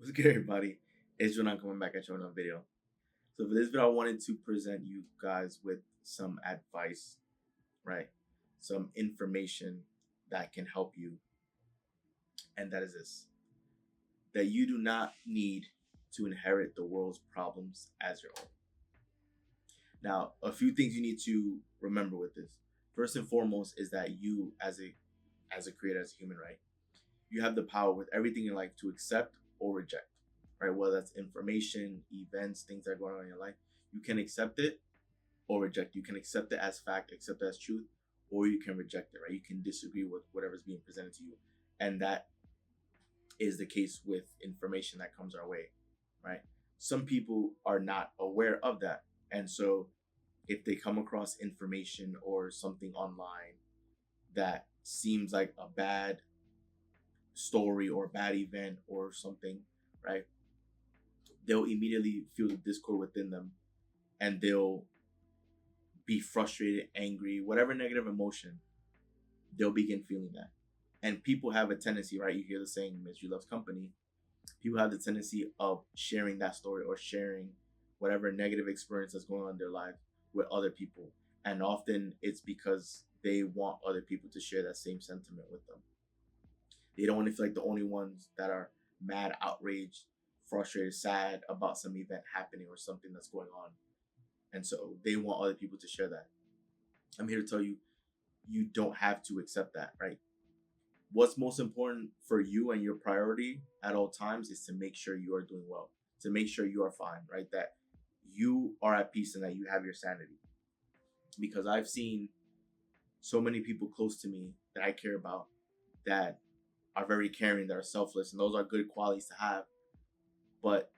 What's good, everybody? It's John coming back at you on another video. So for this video, I wanted to present you guys with some advice, right? Some information that can help you, and that is this: that you do not need to inherit the world's problems as your own. Now, a few things you need to remember with this. First and foremost is that you, as a creator, as a human, right? You have the power with everything in life to accept or reject, right? Whether that's information, events, things that are going on in your life, you can accept it or reject. You can accept it as fact, accept it as truth, or you can reject it, right? You can disagree with whatever's being presented to you. And that is the case with information that comes our way, right? Some people are not aware of that. And so if they come across information or something online that seems like a bad story or bad event or something, right? They'll immediately feel the discord within them and they'll be frustrated, angry, whatever negative emotion, they'll begin feeling that. And people have a tendency, right? You hear the saying, misery loves company. People have the tendency of sharing that story or sharing whatever negative experience that's going on in their life with other people. And often it's because they want other people to share that same sentiment with them. They don't want to feel like the only ones that are mad, outraged, frustrated, sad about some event happening or something that's going on. And so they want other people to share that. I'm here to tell you, you don't have to accept that, right? What's most important for you and your priority at all times is to make sure you are doing well, to make sure you are fine, right? That you are at peace and that you have your sanity. Because I've seen so many people close to me that I care about that are very caring, that are selfless, and those are good qualities to have. But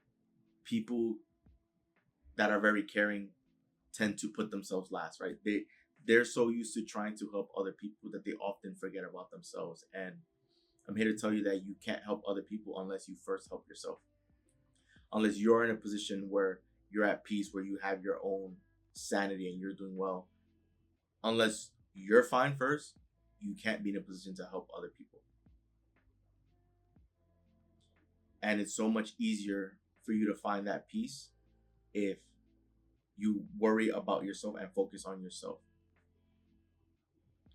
people that are very caring tend to put themselves last, right? They're so used to trying to help other people that they often forget about themselves. And I'm here to tell you that you can't help other people unless you first help yourself. Unless you're in a position where you're at peace, where you have your own sanity and you're doing well. Unless you're fine first, you can't be in a position to help other people. And it's so much easier for you to find that peace if you worry about yourself and focus on yourself.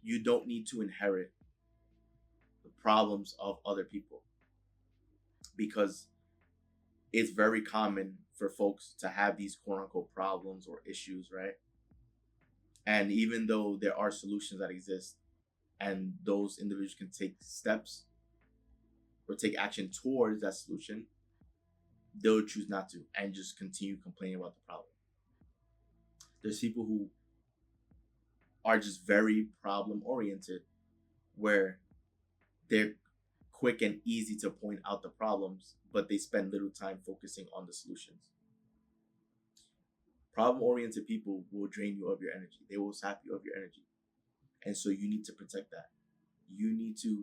You don't need to inherit the problems of other people, because it's very common for folks to have these quote unquote problems or issues, right? And even though there are solutions that exist and those individuals can take steps or take action towards that solution, they'll choose not to and just continue complaining about the problem. There's people who are just very problem oriented, where they're quick and easy to point out the problems, but they spend little time focusing on the solutions. Problem oriented people will drain you of your energy. They will sap you of your energy. And so you need to protect that. You need to,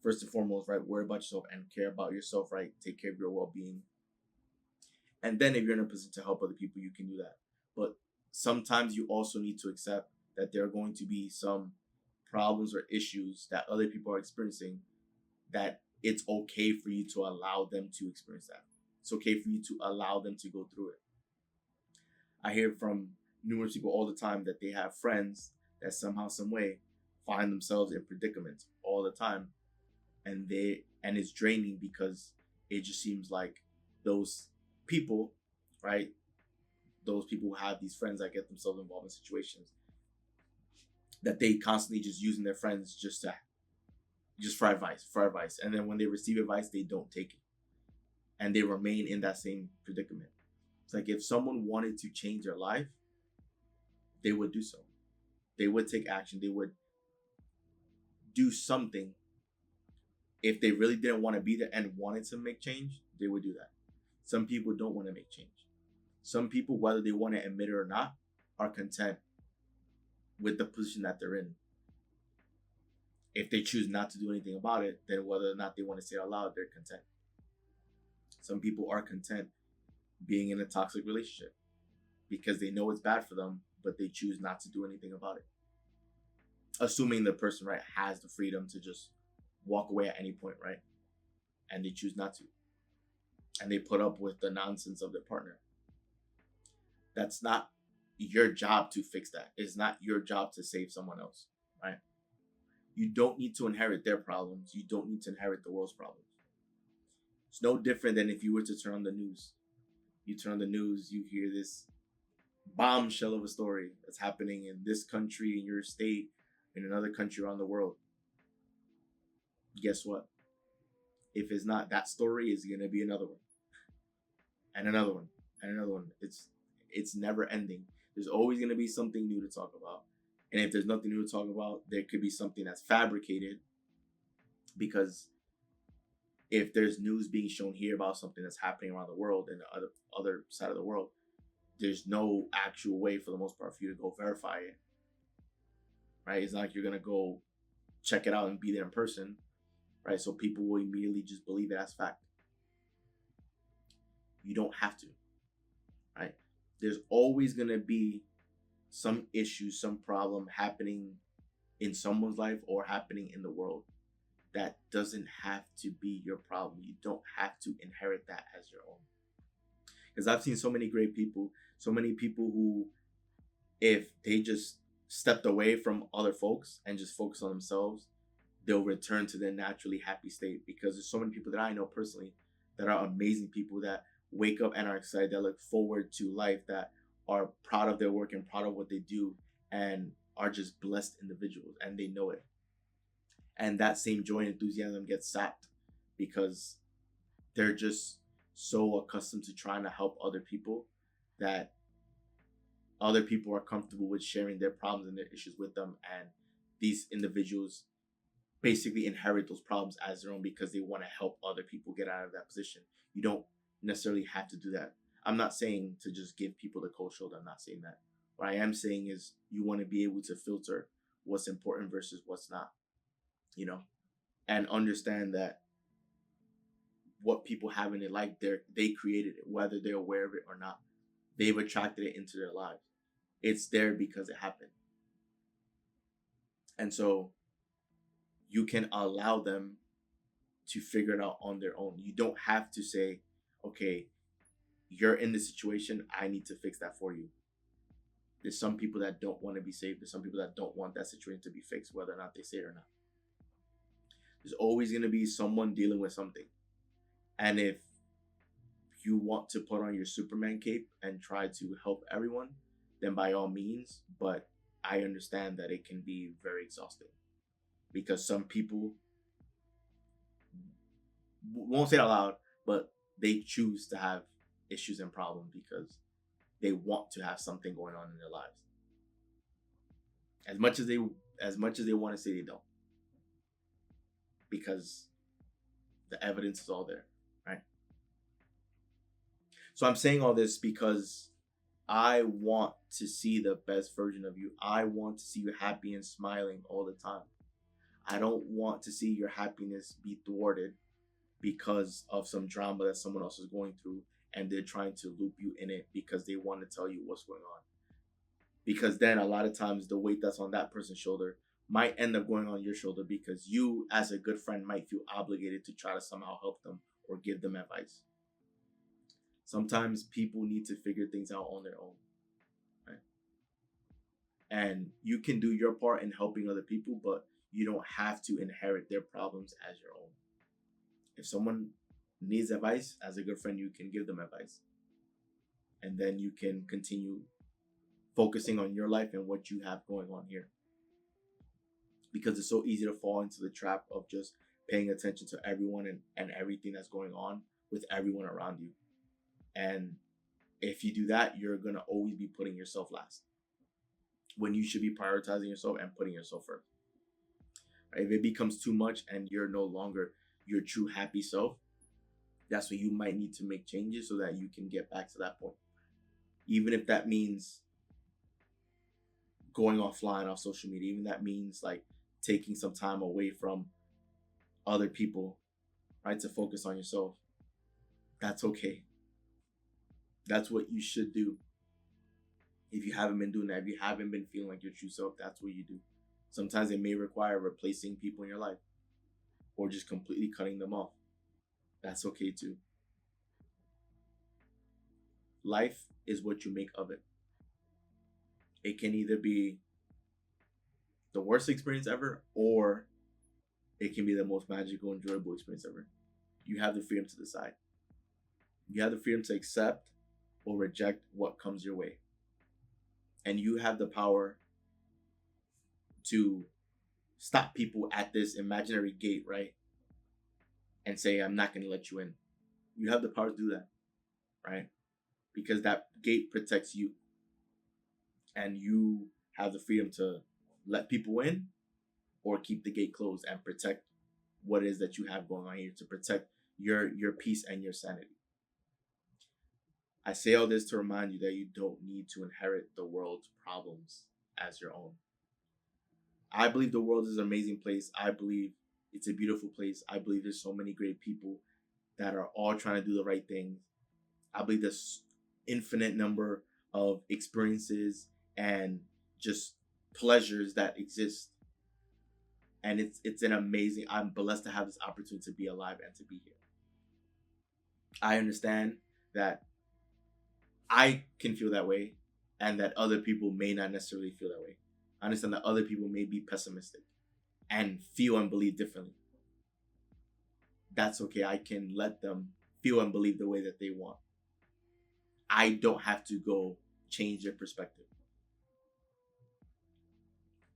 first and foremost, right, worry about yourself and care about yourself, right? Take care of your well being. And then if you're in a position to help other people, you can do that. But sometimes you also need to accept that there are going to be some problems or issues that other people are experiencing, that it's okay for you to allow them to experience that. It's okay for you to allow them to go through it. I hear from numerous people all the time that they have friends that somehow, some way, find themselves in predicaments all the time, and it's draining because it just seems like those people, right? Those people who have these friends that get themselves involved in situations that they constantly just using their friends just for advice. And then when they receive advice, they don't take it. And they remain in that same predicament. It's like if someone wanted to change their life, they would do so. They would take action. They would do something. If they really didn't want to be there and wanted to make change, they would do that. Some people don't want to make change. Some people, whether they want to admit it or not, are content with the position that they're in. If they choose not to do anything about it, then whether or not they want to say it out loud, they're content. Some people are content being in a toxic relationship because they know it's bad for them, but they choose not to do anything about it. Assuming the person, right, has the freedom to just walk away at any point, right? And they choose not to. and they put up with the nonsense of their partner. That's not your job to fix that. It's not your job to save someone else, right? You don't need to inherit their problems. You don't need to inherit the world's problems. It's no different than if you were to turn on the news. You turn on the news, you hear this bombshell of a story that's happening in this country, in your state, in another country around the world. Guess what? If it's not that story, it's gonna be another one, and another one, and another one. It's never ending. There's always gonna be something new to talk about, and if there's nothing new to talk about, there could be something that's fabricated. Because if there's news being shown here about something that's happening around the world and the other side of the world, there's no actual way for the most part for you to go verify it, right? It's not like you're gonna go check it out and be there in person, right? So people will immediately just believe it as fact. You don't have to, right? There's always gonna be some issue, some problem happening in someone's life or happening in the world. That doesn't have to be your problem. You don't have to inherit that as your own. Because I've seen so many great people, so many people who, if they just stepped away from other folks and just focus on themselves, they'll return to their naturally happy state. Because there's so many people that I know personally that are amazing people that wake up and are excited, that look forward to life, that are proud of their work and proud of what they do, and are just blessed individuals, and they know it. And that same joy and enthusiasm gets sapped because they're just so accustomed to trying to help other people that other people are comfortable with sharing their problems and their issues with them, and these individuals basically inherit those problems as their own because they want to help other people get out of that position. You don't necessarily have to do that. I'm not saying to just give people the cold shoulder. I'm not saying that. What I am saying is you want to be able to filter what's important versus what's not, and understand that what people have in their life, they created it, whether they're aware of it or not. They've attracted it into their lives. It's there because it happened. And so you can allow them to figure it out on their own. You don't have to say, okay, you're in this situation, I need to fix that for you. There's some people that don't want to be saved. There's some people that don't want that situation to be fixed, whether or not they say it or not. There's always going to be someone dealing with something. And if you want to put on your Superman cape and try to help everyone, then by all means. But I understand that it can be very exhausting because some people won't say it out loud, but they choose to have issues and problems because they want to have something going on in their lives. As much as they want to say they don't, because the evidence is all there, right? So I'm saying all this because I want to see the best version of you. I want to see you happy and smiling all the time. I don't want to see your happiness be thwarted because of some drama that someone else is going through and they're trying to loop you in it because they want to tell you what's going on. Because then a lot of times the weight that's on that person's shoulder might end up going on your shoulder because you, as a good friend, might feel obligated to try to somehow help them or give them advice. Sometimes people need to figure things out on their own, right? And you can do your part in helping other people, but you don't have to inherit their problems as your own. If someone needs advice, as a good friend, you can give them advice. And then you can continue focusing on your life and what you have going on here. Because it's so easy to fall into the trap of just paying attention to everyone and everything that's going on with everyone around you. And if you do that, you're going to always be putting yourself last when you should be prioritizing yourself and putting yourself first. Right? If it becomes too much and you're no longer your true happy self, that's when you might need to make changes so that you can get back to that point. Even if that means going offline off social media, even that means like taking some time away from other people, right, to focus on yourself. That's okay. That's what you should do. If you haven't been doing that, if you haven't been feeling like your true self, that's what you do. Sometimes it may require replacing people in your life or just completely cutting them off. That's okay too. Life is what you make of it. It can either be the worst experience ever, or it can be the most magical, enjoyable experience ever. You have the freedom to decide. You have the freedom to accept or reject what comes your way. And you have the power to stop people at this imaginary gate, right? And say, I'm not going to let you in. You have the power to do that, right? Because that gate protects you. And you have the freedom to let people in or keep the gate closed and protect what it is that you have going on here, to protect your peace and your sanity. I say all this to remind you that you don't need to inherit the world's problems as your own. I believe the world is an amazing place. I believe it's a beautiful place. I believe there's so many great people that are all trying to do the right things. I believe there's infinite number of experiences and just pleasures that exist. And it's an amazing, I'm blessed to have this opportunity to be alive and to be here. I understand that I can feel that way and that other people may not necessarily feel that way. I understand that other people may be pessimistic and feel and believe differently. That's okay. I can let them feel and believe the way that they want. I don't have to go change their perspective.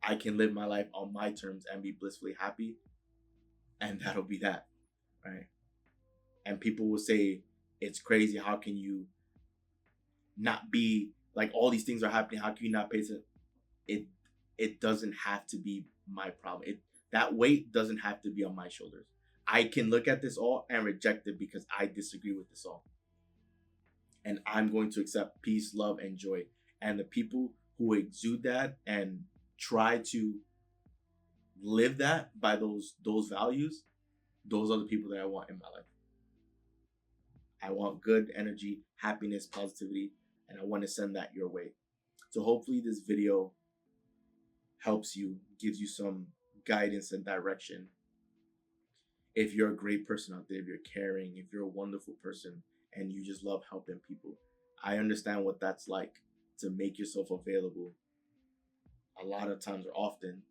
I can live my life on my terms and be blissfully happy, and that'll be that, right? And people will say, it's crazy. How can you not be like, all these things are happening? How can you not pay attention? It doesn't have to be my problem. That weight doesn't have to be on my shoulders. I can look at this all and reject it because I disagree with this all. And I'm going to accept peace, love, and joy. And the people who exude that and try to live that by those values, those are the people that I want in my life. I want good energy, happiness, positivity, and I want to send that your way. So hopefully this video helps you, gives you some guidance and direction. If you're a great person out there, if you're caring, if you're a wonderful person and you just love helping people, I understand what that's like, to make yourself available a lot of times or often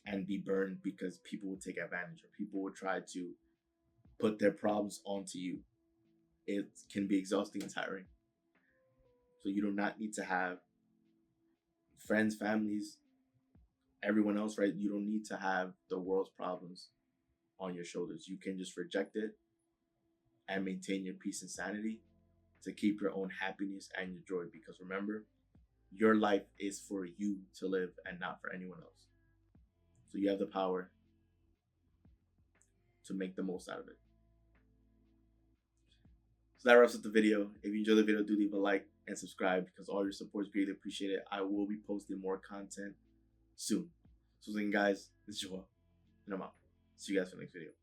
and be burned because people will take advantage or people will try to put their problems onto you. It can be exhausting and tiring. So you do not need to have friends, families, everyone else, right? You don't need to have the world's problems on your shoulders. You can just reject it and maintain your peace and sanity to keep your own happiness and your joy. Because remember, your life is for you to live and not for anyone else. So you have the power to make the most out of it. So that wraps up the video. If you enjoyed the video, do leave a like and subscribe because all your support is greatly appreciated. I will be posting more content soon. So again, guys, this is Joel, and I'm out. See you guys for the next video.